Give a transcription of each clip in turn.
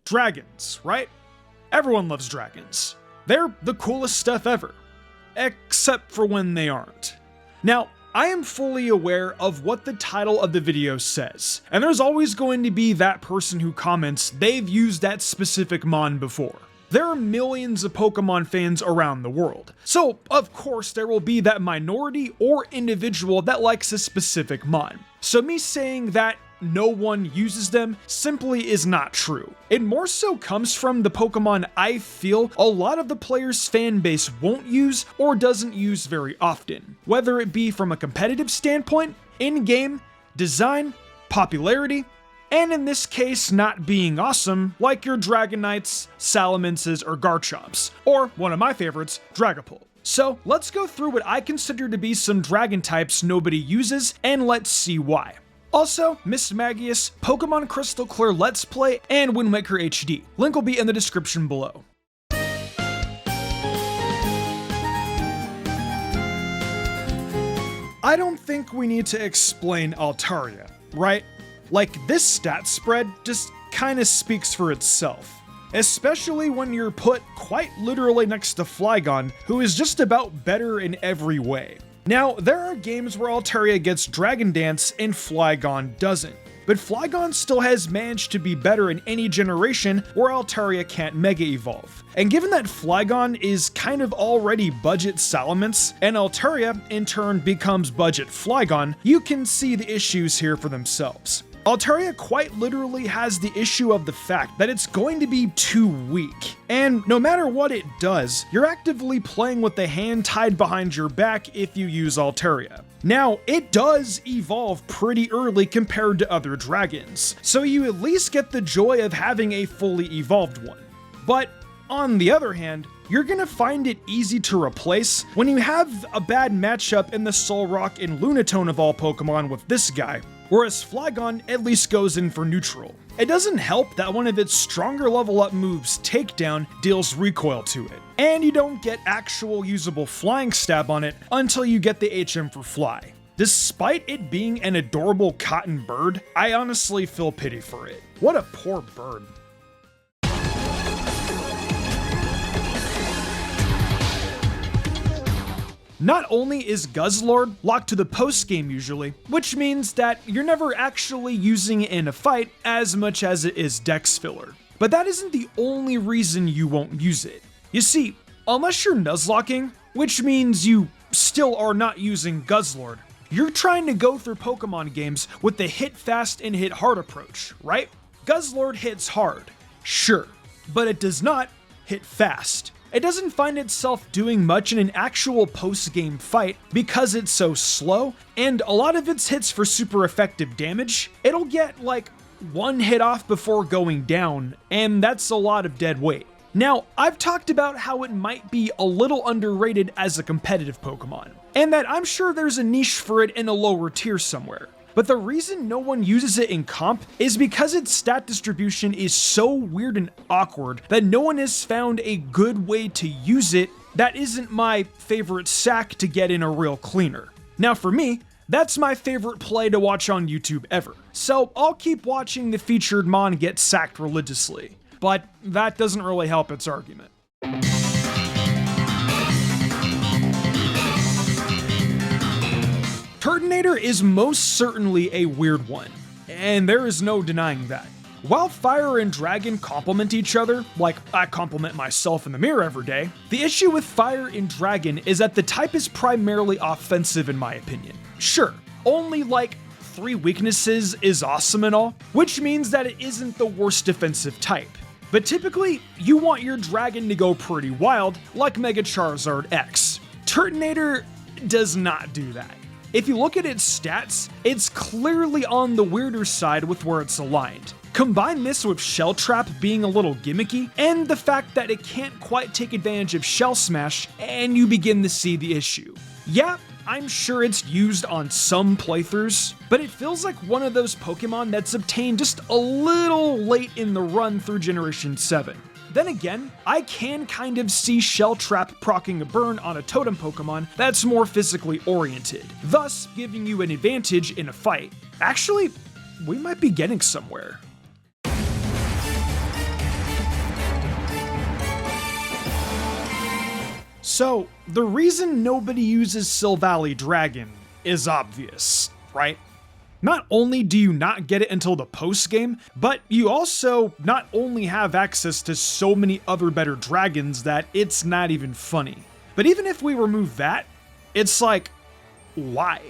Dragons, right? Everyone loves dragons. They're the coolest stuff ever. Except for when they aren't. Now, I am fully aware of what the title of the video says, and there's always going to be that person who comments they've used that specific mon before. There are millions of Pokemon fans around the world, so of course there will be that minority or individual that likes a specific mon. So me saying that no one uses them simply is not true. It more so comes from the Pokemon I feel a lot of the players' fan base won't use or doesn't use very often, whether it be from a competitive standpoint, in-game, design, popularity, and in this case not being awesome like your Dragonites, Salamances, or Garchomps, or one of my favorites, Dragapult. So let's go through what I consider to be some dragon types nobody uses, and let's see why. Also, Miss Magius, Pokemon Crystal Clear Let's Play, and Wind Waker HD. Link will be in the description below. I don't think we need to explain Altaria, right? Like, this stat spread just kinda speaks for itself. Especially when you're put quite literally next to Flygon, who is just about better in every way. Now, there are games where Altaria gets Dragon Dance and Flygon doesn't, but Flygon still has managed to be better in any generation where Altaria can't Mega Evolve. And given that Flygon is kind of already budget Salamence, and Altaria in turn becomes budget Flygon, you can see the issues here for themselves. Altaria quite literally has the issue of the fact that it's going to be too weak, and no matter what it does, you're actively playing with the hand tied behind your back if you use Altaria. Now, it does evolve pretty early compared to other dragons, so you at least get the joy of having a fully evolved one. But on the other hand, you're gonna find it easy to replace when you have a bad matchup in the Solrock and Lunatone of all Pokemon with this guy, whereas Flygon at least goes in for neutral. It doesn't help that one of its stronger level up moves, Takedown, deals recoil to it, and you don't get actual usable flying stab on it until you get the HM for Fly. Despite it being an adorable cotton bird, I honestly feel pity for it. What a poor bird. Not only is Guzzlord locked to the post-game usually, which means that you're never actually using it in a fight as much as it is dex filler. But that isn't the only reason you won't use it. You see, unless you're Nuzlocking, which means you still are not using Guzzlord, you're trying to go through Pokemon games with the hit fast and hit hard approach, right? Guzzlord hits hard, sure, but it does not hit fast. It doesn't find itself doing much in an actual post-game fight because it's so slow, and a lot of its hits for super effective damage, it'll get like one hit off before going down, and that's a lot of dead weight. Now, I've talked about how it might be a little underrated as a competitive Pokemon, and that I'm sure there's a niche for it in a lower tier somewhere. But the reason no one uses it in comp is because its stat distribution is so weird and awkward that no one has found a good way to use it that isn't my favorite sack to get in a real cleaner. Now for me, that's my favorite play to watch on YouTube ever, so I'll keep watching the featured mon get sacked religiously, but that doesn't really help its argument. Turtonator is most certainly a weird one, and there is no denying that. While Fire and Dragon complement each other, like I compliment myself in the mirror every day, the issue with Fire and Dragon is that the type is primarily offensive in my opinion. Sure, only like 3 weaknesses is awesome and all, which means that it isn't the worst defensive type. But typically, you want your Dragon to go pretty wild, like Mega Charizard X. Turtonator does not do that. If you look at its stats, it's clearly on the weirder side with where it's aligned. Combine this with Shell Trap being a little gimmicky, and the fact that it can't quite take advantage of Shell Smash, and you begin to see the issue. Yeah, I'm sure it's used on some playthroughs, but it feels like one of those Pokemon that's obtained just a little late in the run through Generation 7. Then again, I can kind of see Shell Trap proccing a burn on a totem Pokemon that's more physically oriented, thus giving you an advantage in a fight. Actually, we might be getting somewhere. So, the reason nobody uses Silvally Dragon is obvious, right? Not only do you not get it until the post-game, but you also not only have access to so many other better dragons that it's not even funny. But even if we remove that, it's like, why?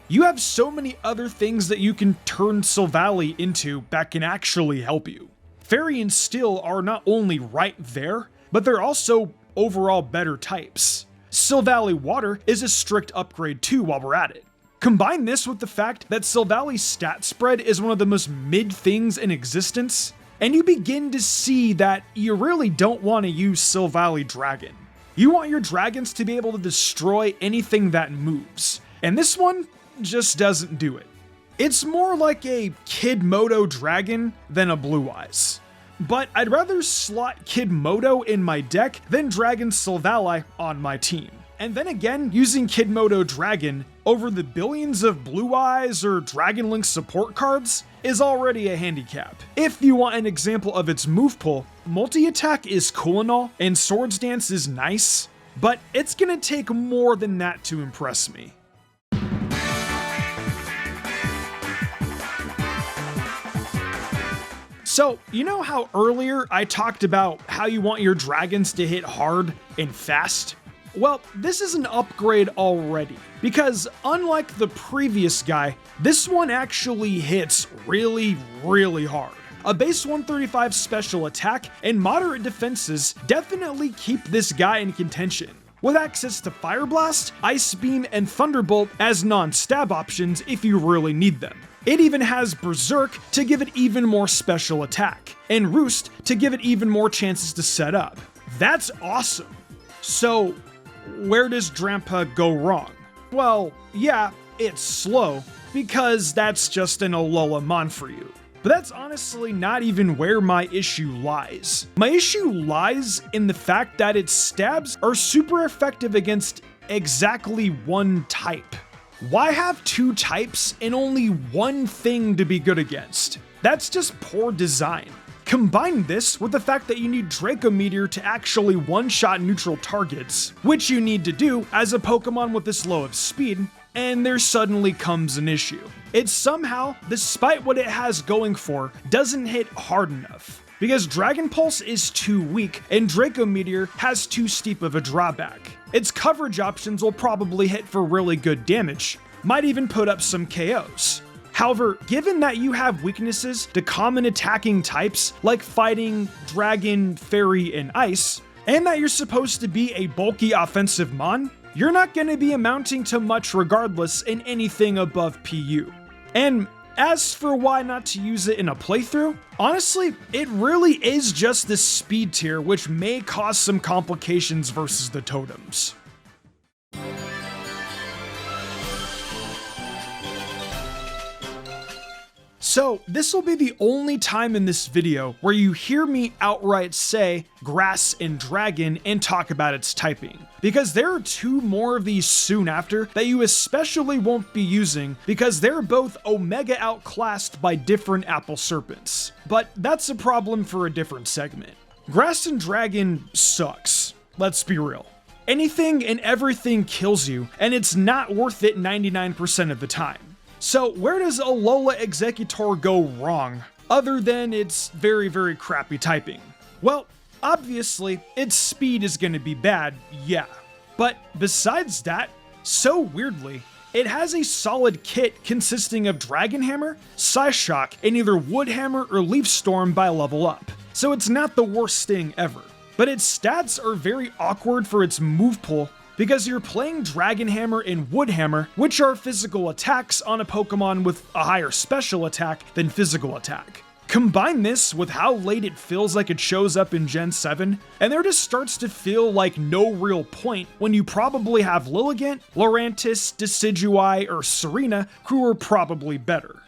You have so many other things that you can turn Silvally into that can actually help you. Fairy and Steel are not only right there, but they're also overall better types. Silvally Water is a strict upgrade too while we're at it. Combine this with the fact that Silvally's stat spread is one of the most mid things in existence, and you begin to see that you really don't want to use Silvally Dragon. You want your dragons to be able to destroy anything that moves, and this one just doesn't do it. It's more like a Kid Moto Dragon than a Blue Eyes. But I'd rather slot Kid Moto in my deck than Dragon Silvally on my team. And then again, using Kid Moto Dragon over the billions of Blue Eyes or Dragon Link support cards is already a handicap. If you want an example of its move pool, multi-attack is cool and all, and Swords Dance is nice, but it's gonna take more than that to impress me. So, you know how earlier I talked about how you want your dragons to hit hard and fast? Well, this is an upgrade already, because unlike the previous guy, this one actually hits really, really hard. A base 135 special attack and moderate defenses definitely keep this guy in contention, with access to Fire Blast, Ice Beam, and Thunderbolt as non-stab options if you really need them. It even has Berserk to give it even more special attack, and Roost to give it even more chances to set up. That's awesome. So, where does Drampa go wrong? Well, yeah, it's slow, because that's just an Alola Mon for you. But that's honestly not even where my issue lies. My issue lies in the fact that its stabs are super effective against exactly one type. Why have two types and only one thing to be good against? That's just poor design. Combine this with the fact that you need Draco Meteor to actually one-shot neutral targets, which you need to do as a Pokemon with this low of speed, and there suddenly comes an issue. It somehow, despite what it has going for, doesn't hit hard enough, because Dragon Pulse is too weak and Draco Meteor has too steep of a drawback. Its coverage options will probably hit for really good damage, might even put up some KOs. However, given that you have weaknesses to common attacking types like fighting, dragon, fairy, and ice, and that you're supposed to be a bulky offensive mon, you're not going to be amounting to much regardless in anything above PU. And as for why not to use it in a playthrough, honestly, it really is just the speed tier, which may cause some complications versus the totems. So, this will be the only time in this video where you hear me outright say Grass and Dragon and talk about its typing, because there are two more of these soon after that you especially won't be using because they're both Omega outclassed by different Apple Serpents. But that's a problem for a different segment. Grass and Dragon sucks, let's be real. Anything and everything kills you, and it's not worth it 99% of the time. So where does Alola Executor go wrong, other than its very, very crappy typing? Well, obviously, its speed is going to be bad, yeah. But besides that, so weirdly, it has a solid kit consisting of Dragon Hammer, Psyshock, and either Wood Hammer or Leaf Storm by level up, so it's not the worst thing ever. But its stats are very awkward for its move pool, because you're playing Dragon Hammer and Wood Hammer, which are physical attacks on a Pokemon with a higher special attack than physical attack. Combine this with how late it feels like it shows up in Gen 7, and there just starts to feel like no real point when you probably have Lilligant, Lurantis, Decidueye, or Serena, who are probably better.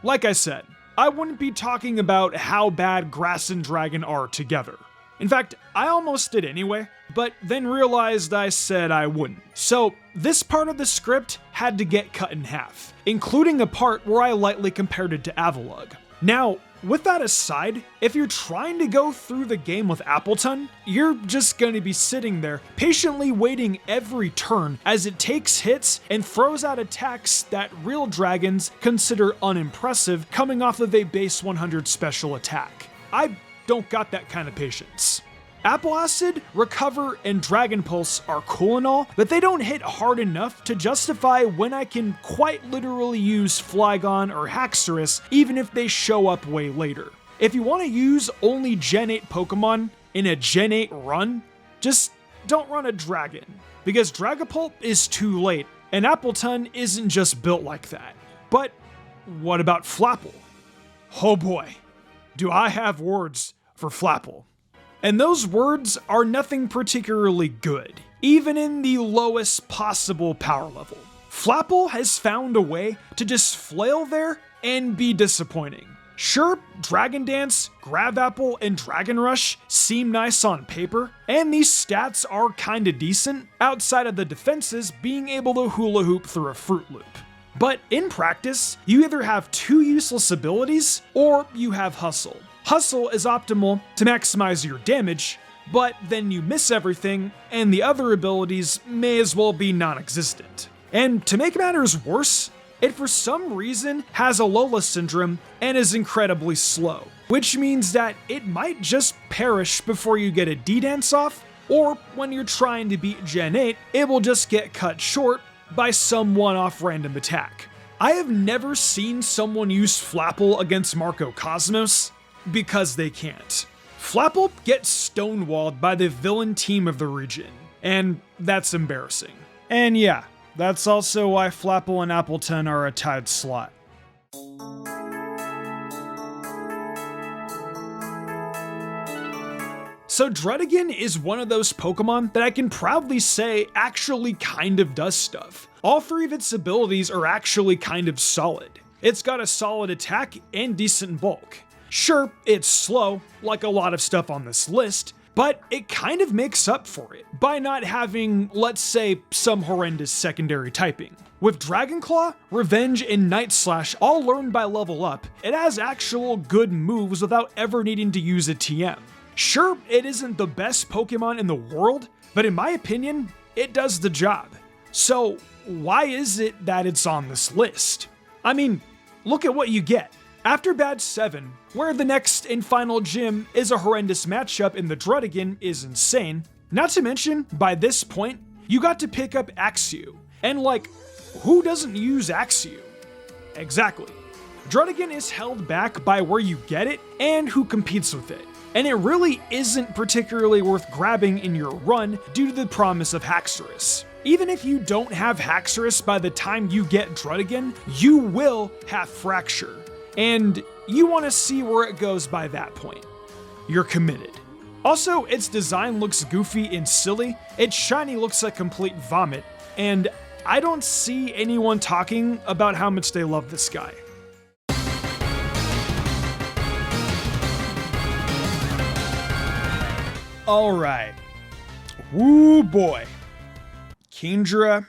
Like I said, I wouldn't be talking about how bad Grass and Dragon are together. In fact, I almost did anyway, but then realized I said I wouldn't. So this part of the script had to get cut in half, including a part where I lightly compared it to Avalugg. Now, with that aside, if you're trying to go through the game with Yveltal, you're just going to be sitting there, patiently waiting every turn as it takes hits and throws out attacks that real dragons consider unimpressive coming off of a base 100 special attack. I don't got that kind of patience. Apple Acid, Recover, and Dragon Pulse are cool and all, but they don't hit hard enough to justify when I can quite literally use Flygon or Haxorus even if they show up way later. If you want to use only Gen 8 Pokemon in a Gen 8 run, just don't run a Dragon, because Dragapult is too late, and Yveltal isn't just built like that. But what about Flapple? Oh boy, do I have words for Flapple. And those words are nothing particularly good, even in the lowest possible power level. Flapple has found a way to just flail there and be disappointing. Sure, Dragon Dance, Grab Apple, and Dragon Rush seem nice on paper, and these stats are kinda decent, outside of the defenses being able to hula hoop through a Fruit Loop. But in practice, you either have two useless abilities, or you have Hustle. Hustle is optimal to maximize your damage, but then you miss everything, and the other abilities may as well be non-existent. And to make matters worse, it for some reason has Alola syndrome and is incredibly slow, which means that it might just perish before you get a D-Dance off, or when you're trying to beat Gen 8, it will just get cut short by some one-off random attack. I have never seen someone use Flapple against Marco Cosmos, because they can't. Flapple gets stonewalled by the villain team of the region, and that's embarrassing. And yeah, that's also why Flapple and Yveltal are a tied slot. So Druddigon is one of those Pokemon that I can proudly say actually kind of does stuff. All three of its abilities are actually kind of solid. It's got a solid attack and decent bulk. Sure, it's slow, like a lot of stuff on this list, but it kind of makes up for it by not having, let's say, some horrendous secondary typing. With Dragonclaw, Revenge, and Night Slash all learned by level up, it has actual good moves without ever needing to use a TM. Sure, it isn't the best Pokemon in the world, but in my opinion, it does the job. So why is it that it's on this list? I mean, look at what you get. After Badge 7, where the next and final gym is a horrendous matchup and the Druddigon is insane, not to mention, by this point, you got to pick up Axew. And like, who doesn't use Axew? Exactly. Druddigon is held back by where you get it and who competes with it. And it really isn't particularly worth grabbing in your run due to the promise of Haxorus. Even if you don't have Haxorus by the time you get Druddigon, you will have Fracture. And you want to see where it goes by that point. You're committed. Also, its design looks goofy and silly, its shiny looks like complete vomit, and I don't see anyone talking about how much they love this guy. Alright. Woo boy. Kingdra.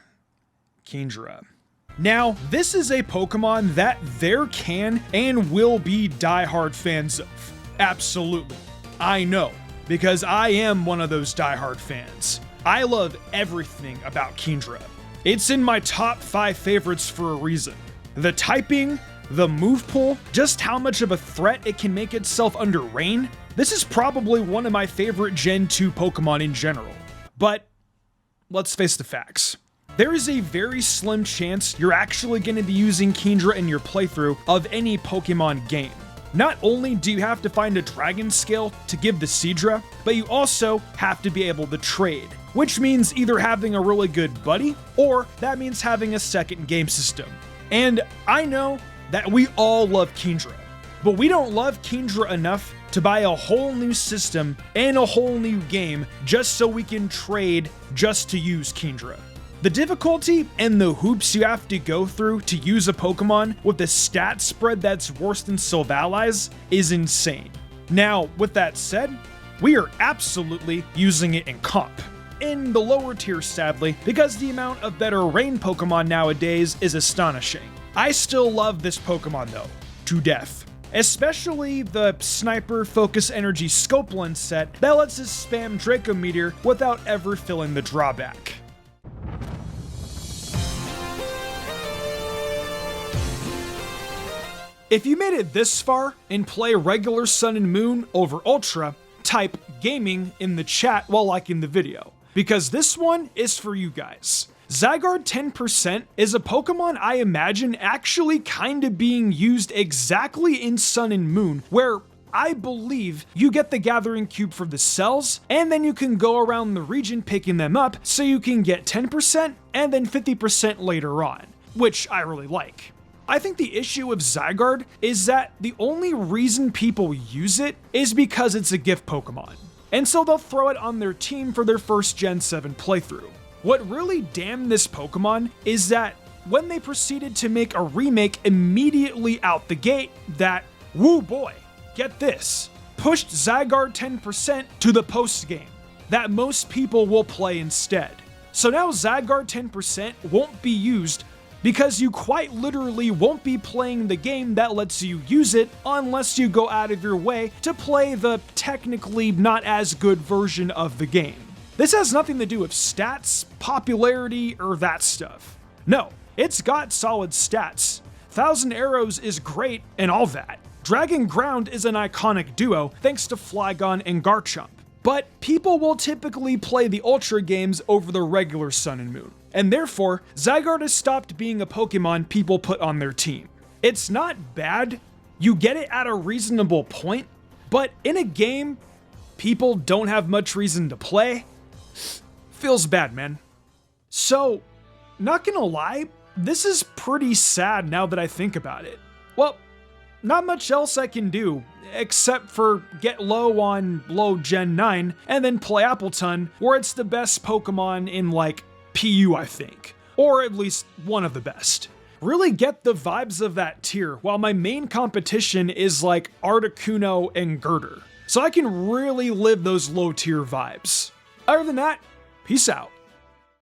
Now, this is a Pokemon that there can and will be diehard fans of. Absolutely. I know, because I am one of those diehard fans. I love everything about Kingdra. It's in my top 5 favorites for a reason. The typing, the move pool, just how much of a threat it can make itself under rain. This is probably one of my favorite Gen 2 Pokemon in general. But let's face the facts. There is a very slim chance you're actually going to be using Kingdra in your playthrough of any Pokemon game. Not only do you have to find a Dragon Scale to give the Seadra, but you also have to be able to trade, which means either having a really good buddy, or that means having a second game system. And I know that we all love Kingdra, but we don't love Kingdra enough to buy a whole new system and a whole new game just so we can trade just to use Kingdra. The difficulty and the hoops you have to go through to use a Pokemon with a stat spread that's worse than Sylvali's is insane. Now, with that said, we are absolutely using it in comp. In the lower tier, sadly, because the amount of better rain Pokemon nowadays is astonishing. I still love this Pokemon though, to death. especially the Sniper Focus Energy Scope Lens set that lets us spam Draco Meteor without ever feeling the drawback. If you made it this far and play regular Sun and Moon over Ultra, type gaming in the chat while liking the video, because this one is for you guys. Zygarde 10% is a Pokemon I imagine actually kinda being used exactly in Sun and Moon, where I believe you get the Gathering Cube for the cells, and then you can go around the region picking them up so you can get 10% and then 50% later on, which I really like. I think the issue with Zygarde is that the only reason people use it is because it's a gift Pokemon, and so they'll throw it on their team for their first Gen 7 playthrough. What really damned this Pokemon is that when they proceeded to make a remake immediately out the gate that, woo boy, get this, pushed Zygarde 10% to the post-game that most people will play instead. So now Zygarde 10% won't be used because you quite literally won't be playing the game that lets you use it unless you go out of your way to play the technically not as good version of the game. This has nothing to do with stats, popularity, or that stuff. No, it's got solid stats. Thousand Arrows is great and all that. Dragon Ground is an iconic duo thanks to Flygon and Garchomp. But people will typically play the Ultra games over the regular Sun and Moon, and therefore, Zygarde has stopped being a Pokemon people put on their team. It's not bad, you get it at a reasonable point, but in a game people don't have much reason to play, feels bad, man. So, not gonna lie, this is pretty sad now that I think about it. Well, not much else I can do, except for get low on low Gen 9, and then play Appleton, where it's the best Pokemon in, like, PU, I think. Or at least one of the best. Really get the vibes of that tier, while my main competition is, like, Articuno and Girder. So I can really live those low tier vibes. Other than that, peace out.